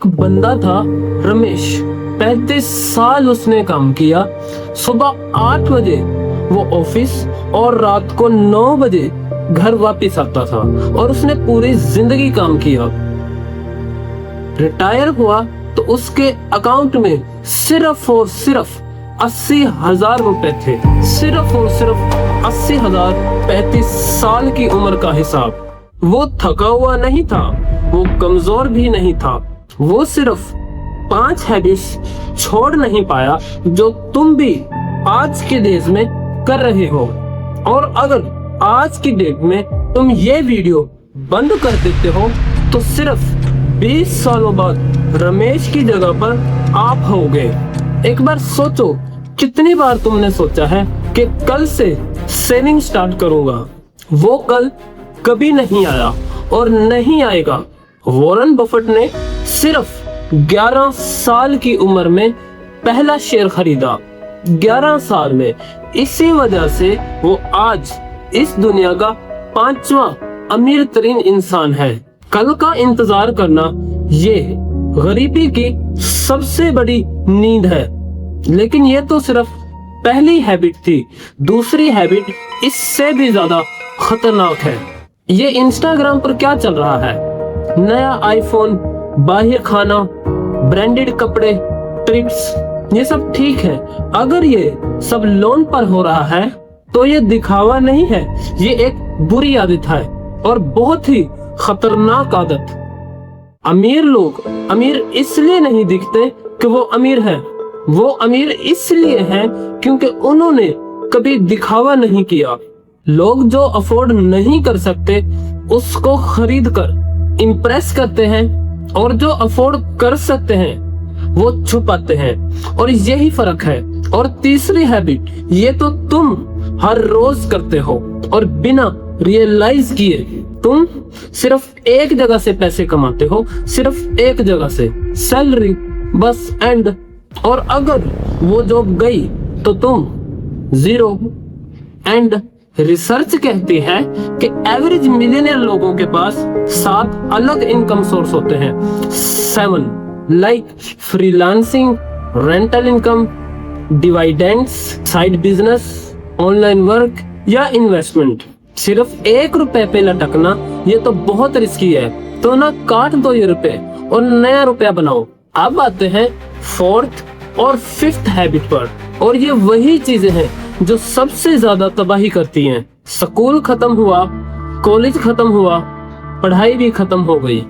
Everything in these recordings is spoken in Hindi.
एक बंदा था रमेश, 35 साल उसने काम किया। सुबह 8 बजे वो ऑफिस और रात को 9 बजे घर वापस आता था और उसने पूरी जिंदगी काम किया। रिटायर हुआ तो उसके अकाउंट में सिर्फ और सिर्फ 80,000 रुपए थे। सिर्फ और सिर्फ 80,000। 35 साल की उम्र का हिसाब। वो थका हुआ नहीं था, वो कमजोर भी नहीं था। वो सिर्फ 5 हैबिट्स छोड़ नहीं पाया जो तुम भी आज के डेज में कर रहे हो। और अगर आज की डेट में तुम ये वीडियो बंद कर देते हो तो सिर्फ 20 सालों बाद रमेश की जगह पर आप होगे। एक बार सोचो, कितनी बार तुमने सोचा है कि कल से सेविंग स्टार्ट करूंगा। वो कल कभी नहीं आया और नहीं आएगा। वॉरेन बफेट ने सिर्फ 11 साल की उम्र में पहला शेयर खरीदा। 11 साल में। इसी वजह से वो आज इस दुनिया का 5वां अमीर तरीन इंसान है। कल का इंतजार करना ये गरीबी की सबसे बड़ी नींद है। लेकिन ये तो सिर्फ पहली हैबिट थी। दूसरी हैबिट इससे भी ज्यादा खतरनाक है। ये इंस्टाग्राम पर क्या चल रहा है? नया आईफोन, बाहर खाना, ब्रांडेड कपड़े, ट्रिप्स, ये सब ठीक है। अगर ये सब लोन पर हो रहा है तो ये दिखावा नहीं है, ये एक बुरी आदत है और बहुत ही खतरनाक आदत। अमीर लोग अमीर इसलिए नहीं दिखते कि वो अमीर है। वो अमीर इसलिए हैं क्योंकि उन्होंने कभी दिखावा नहीं किया। लोग जो अफोर्ड नहीं कर सकते उसको खरीद कर इम्प्रेस करते हैं और जो अफोर्ड कर सकते हैं वो छुपाते हैं। और यही फर्क है। और तीसरी हैबिट, ये तो तुम हर रोज करते हो और बिना रियलाइज किए तुम सिर्फ एक जगह से पैसे कमाते हो। सिर्फ एक जगह से, सैलरी, बस, एंड। और अगर वो जॉब गई तो तुम जीरो एंड। रिसर्च कहती है कि एवरेज मिलियनियर लोगों के पास 7 अलग इनकम सोर्स होते हैं। 7 like freelancing, rental income, dividends, side business, online work या इन्वेस्टमेंट। सिर्फ 1 रुपए पे लटकना ये तो बहुत रिस्की है। तो ना काट दो ये रुपए और नया रुपया बनाओ। अब आते हैं 4th और 5th हैबिट पर। और ये वही चीजें हैं जो सबसे ज्यादा तबाही करती हैं। स्कूल खत्म हुआ, कॉलेज खत्म हुआ, पढ़ाई भी खत्म हो गई।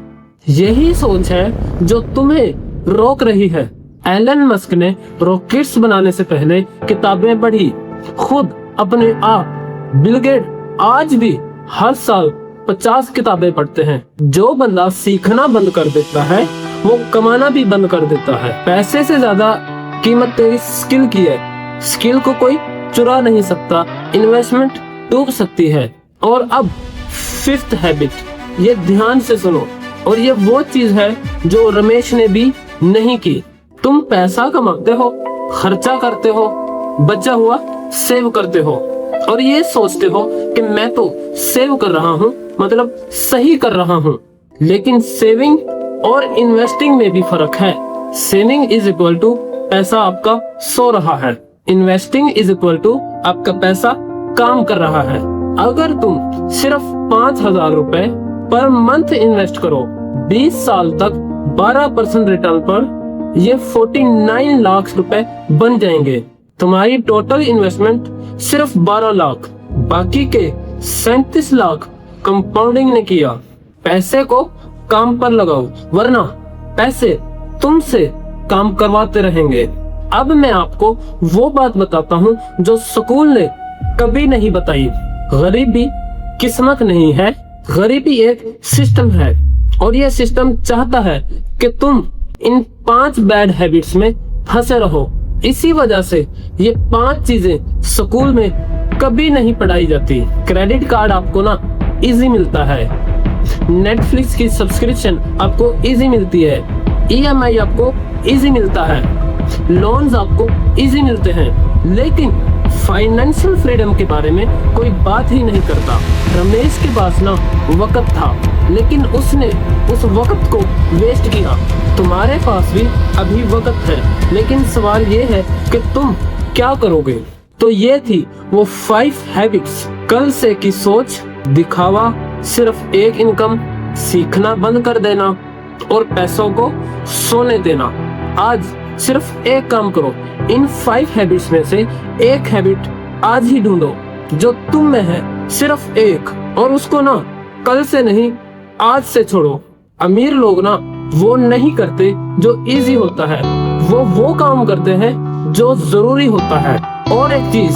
यही सोच है जो तुम्हें रोक रही है। एलन मस्क ने रॉकेट्स बनाने से पहले किताबें पढ़ी, खुद अपने आप। बिल गेट आज भी हर साल 50 किताबें पढ़ते हैं। जो बंदा सीखना बंद कर देता है वो कमाना भी बंद कर देता है। पैसे से ज्यादा कीमत तेरी स्किल की है। स्किल को कोई चुरा नहीं सकता। इन्वेस्टमेंट डूब सकती है। और अब 5th हैबिट, ये ध्यान से सुनो। और ये वो चीज है जो रमेश ने भी नहीं की। तुम पैसा कमाते हो, खर्चा करते हो, बचा हुआ सेव करते हो और ये सोचते हो कि मैं तो सेव कर रहा हूँ, मतलब सही कर रहा हूँ। लेकिन सेविंग और इन्वेस्टिंग में भी फर्क है। सेविंग इज इक्वल टू पैसा आपका सो रहा है। इन्वेस्टिंग इज इक्वल टू आपका पैसा काम कर रहा है। अगर तुम सिर्फ 5,000 रुपए पर मंथ इन्वेस्ट करो 20 साल तक 12% रिटर्न पर, ये 49 लाख रुपए बन जाएंगे। तुम्हारी टोटल इन्वेस्टमेंट सिर्फ 12 लाख, बाकी के 37 लाख कंपाउंडिंग ने किया। पैसे को काम पर लगाओ वरना पैसे तुमसे काम करवाते रहेंगे। अब मैं आपको वो बात बताता हूँ जो स्कूल ने कभी नहीं बताई। गरीबी किस्मत नहीं है, गरीबी एक सिस्टम है और यह सिस्टम चाहता है कि तुम इन 5 बैड हैबिट्स में फंसे रहो। इसी वजह से ये 5 चीजें स्कूल में कभी नहीं पढ़ाई जाती। क्रेडिट कार्ड आपको ना इजी मिलता है, नेटफ्लिक्स की सब्सक्रिप्शन आपको इजी मिलती है, EMI आपको इजी मिलता है, लोन्स आपको इजी मिलते हैं, लेकिन फाइनेंशियल फ्रीडम के बारे में कोई बात ही नहीं करता। रमेश के पास ना वक्त था, लेकिन उसने उस वक्त को वेस्ट किया। तुम्हारे पास भी अभी वक्त है, लेकिन सवाल ये है कि तुम क्या करोगे। तो ये थी वो 5 हैबिट्स। कल से की सोच, दिखावा, सिर्फ एक इनकम, सीखना बंद कर देना और पैसों को सोने देना। आज सिर्फ एक काम करो, इन 5 हैबिट्स में से एक हैबिट आज ही ढूंढो जो तुम में है, सिर्फ एक, और उसको ना कल से नहीं आज से छोड़ो। अमीर लोग ना वो नहीं करते जो इजी होता है, वो काम करते हैं जो जरूरी होता है। और एक चीज,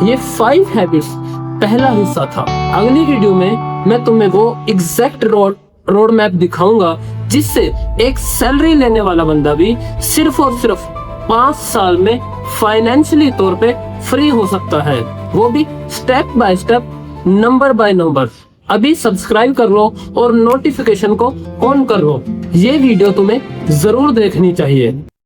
ये 5 हैबिट्स पहला हिस्सा था। अगली वीडियो में मैं तुम्हें वो एग्जैक्ट रोड मैप दिखाऊंगा जिससे एक सैलरी लेने वाला बंदा भी सिर्फ और सिर्फ 5 साल में फाइनेंशियली तौर पे फ्री हो सकता है, वो भी step by step, number by number. अभी सब्सक्राइब कर लो और नोटिफिकेशन को ऑन कर लो। ये वीडियो तुम्हें जरूर देखनी चाहिए।